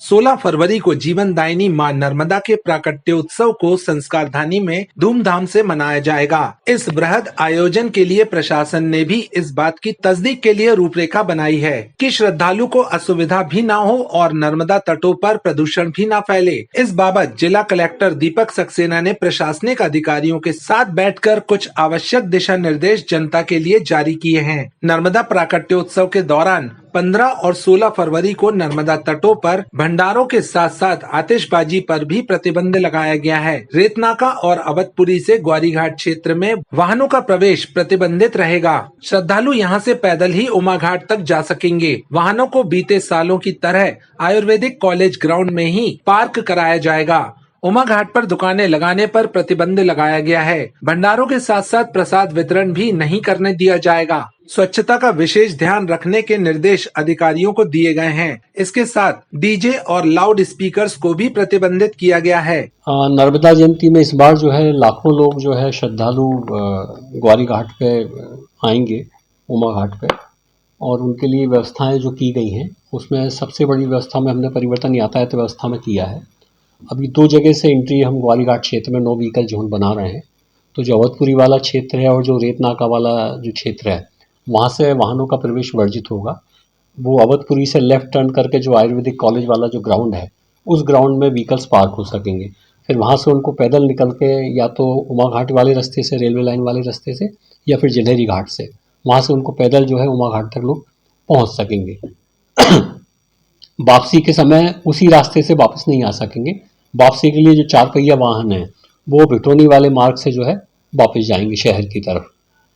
16 फरवरी को जीवनदायिनी मां नर्मदा के प्राकट्योत्सव को संस्कारधानी में धूमधाम से मनाया जाएगा। इस बृहद आयोजन के लिए प्रशासन ने भी इस बात की तस्दीक के लिए रूपरेखा बनाई है कि श्रद्धालु को असुविधा भी ना हो और नर्मदा तटों पर प्रदूषण भी ना फैले। इस बाबत जिला कलेक्टर दीपक सक्सेना ने प्रशासनिक अधिकारियों के साथ बैठकर कुछ आवश्यक दिशा निर्देश जनता के लिए जारी किए हैं। नर्मदा प्राकट्योत्सव के दौरान 15 और 16 फरवरी को नर्मदा तटों पर भंडारों के साथ साथ आतिशबाजी पर भी प्रतिबंध लगाया गया है। रेतनाका और अवधपुरी से ग्वारीघाट क्षेत्र में वाहनों का प्रवेश प्रतिबंधित रहेगा। श्रद्धालु यहां से पैदल ही उमा घाट तक जा सकेंगे। वाहनों को बीते सालों की तरह आयुर्वेदिक कॉलेज ग्राउंड में ही पार्क कराया जाएगा। उमा घाट पर दुकानें लगाने पर प्रतिबंध लगाया गया है। भंडारों के साथ साथ प्रसाद वितरण भी नहीं करने दिया जाएगा। स्वच्छता का विशेष ध्यान रखने के निर्देश अधिकारियों को दिए गए हैं। इसके साथ डीजे और लाउड स्पीकर्स को भी प्रतिबंधित किया गया है। नर्मदा जयंती में इस बार जो है लाखों लोग जो है श्रद्धालु ग्वारी घाट पे आएंगे, उमा घाट पे, और उनके लिए व्यवस्थाएं जो की गई हैं उसमें सबसे बड़ी व्यवस्था में हमने परिवर्तन यातायात व्यवस्था में किया है। अभी 2 जगह से एंट्री हम ग्वारीघाट क्षेत्र में नो व्हीकल जोन बना रहे हैं। तो जो अवधपुरी वाला क्षेत्र है और जो रेतनाका वाला जो क्षेत्र है वहाँ से वाहनों का प्रवेश वर्जित होगा। वो अवधपुरी से लेफ्ट टर्न करके जो आयुर्वेदिक कॉलेज वाला जो ग्राउंड है उस ग्राउंड में व्हीकल्स पार्क हो सकेंगे। फिर वहाँ से उनको पैदल निकल के या तो उमा घाट वाले रास्ते से, रेलवे लाइन वाले रास्ते से, या फिर जलेहरी घाट से, वहाँ से उनको पैदल जो है उमा घाट तक लोग पहुँच सकेंगे। वापसी के समय उसी रास्ते से वापस नहीं आ सकेंगे। वापसी के लिए जो 4 पहिया वाहन है वो भिटोनी वाले मार्ग से जो है वापस जाएंगे शहर की तरफ।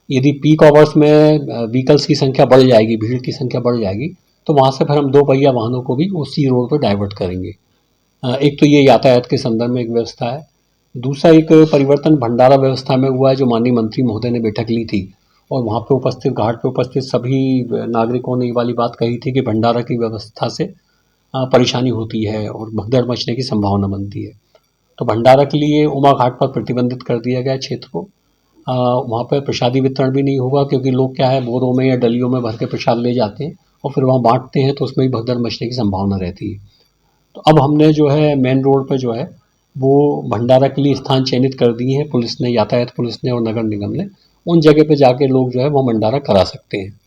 यदि पीक आवर्स में व्हीकल्स की संख्या बढ़ जाएगी, भीड़ की संख्या बढ़ जाएगी, तो वहाँ से फिर हम 2 पहिया वाहनों को भी उसी रोड पर डाइवर्ट करेंगे। एक तो ये यातायात के संदर्भ में एक व्यवस्था है। दूसरा एक परिवर्तन भंडारा व्यवस्था में हुआ है, जो माननीय मंत्री महोदय ने बैठक ली थी और वहाँ पे उपस्थित, घाट पे उपस्थित सभी नागरिकों ने ये वाली बात कही थी कि भंडारा की व्यवस्था से परेशानी होती है और भगदड़ मचने की संभावना बनती है। तो भंडारा के लिए उमा घाट पर प्रतिबंधित कर दिया गया क्षेत्र को। वहाँ पर प्रसादी वितरण भी नहीं होगा, क्योंकि लोग क्या है बोरों में या डलियों में भर के प्रसाद ले जाते हैं और फिर वहाँ बांटते हैं, तो उसमें भी भगदड़ मचने की संभावना रहती है। तो अब हमने जो है मेन रोड पर जो है वो भंडारा के लिए स्थान चयनित कर दिए हैं पुलिस ने, यातायात पुलिस ने और नगर निगम ने। उन जगह पर जाके लोग जो है वो भंडारा करा सकते हैं।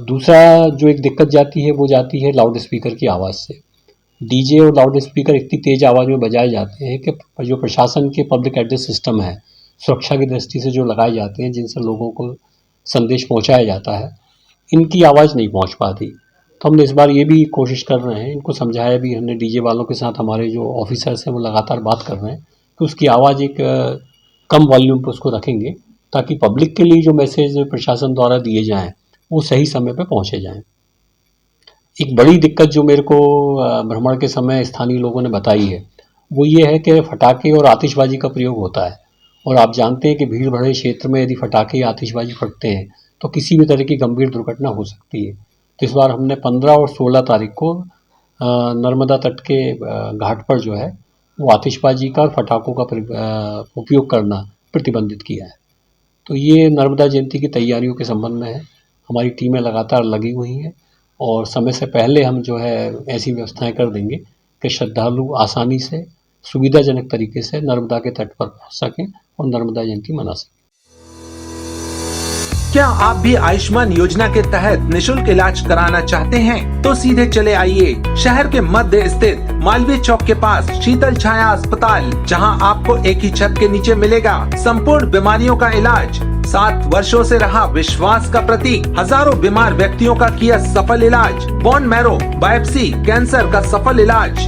दूसरा जो एक दिक्कत जाती है वो जाती है लाउड स्पीकर की आवाज़ से। डीजे और लाउड स्पीकर इतनी तेज़ आवाज़ में बजाए जाते हैं कि जो प्रशासन के पब्लिक एड्रेस सिस्टम है, सुरक्षा की दृष्टि से जो लगाए जाते हैं, जिनसे लोगों को संदेश पहुंचाया जाता है, इनकी आवाज़ नहीं पहुंच पाती। तो हमने इस बार ये भी कोशिश कर रहे हैं, इनको समझाया भी हमने, डीजे वालों के साथ हमारे जो ऑफिसर्स हैं वो लगातार बात कर रहे हैं कि उसकी आवाज़ एक कम वॉल्यूम पर उसको रखेंगे, ताकि पब्लिक के लिए जो मैसेज प्रशासन द्वारा दिए जाएँ वो सही समय पे पहुंचे जाएं। एक बड़ी दिक्कत जो मेरे को भ्रमण के समय स्थानीय लोगों ने बताई है वो ये है कि फटाके और आतिशबाजी का प्रयोग होता है, और आप जानते हैं कि भीड़ भरे क्षेत्र में यदि फटाके या आतिशबाजी फटते हैं तो किसी भी तरह की गंभीर दुर्घटना हो सकती है। तो इस बार हमने 15 और 16 तारीख को नर्मदा तट के घाट पर जो है वो आतिशबाजी का और फटाकों का उपयोग करना प्रतिबंधित किया है। तो ये नर्मदा जयंती की तैयारियों के संबंध में है। हमारी टीमें लगातार लगी हुई हैं और समय से पहले हम जो है ऐसी व्यवस्थाएं कर देंगे कि श्रद्धालु आसानी से, सुविधाजनक तरीके से नर्मदा के तट पर पहुंच सकें और नर्मदा जयंती मना सकें। क्या आप भी आयुष्मान योजना के तहत निशुल्क इलाज कराना चाहते हैं? तो सीधे चले आइए शहर के मध्य स्थित मालवीय चौक के पास शीतल छाया अस्पताल, जहां आपको एक ही छत के नीचे मिलेगा संपूर्ण बीमारियों का इलाज। 7 वर्षों से रहा विश्वास का प्रतीक, हजारों बीमार व्यक्तियों का किया सफल इलाज, बोन मैरो बायोप्सी कैंसर का सफल इलाज।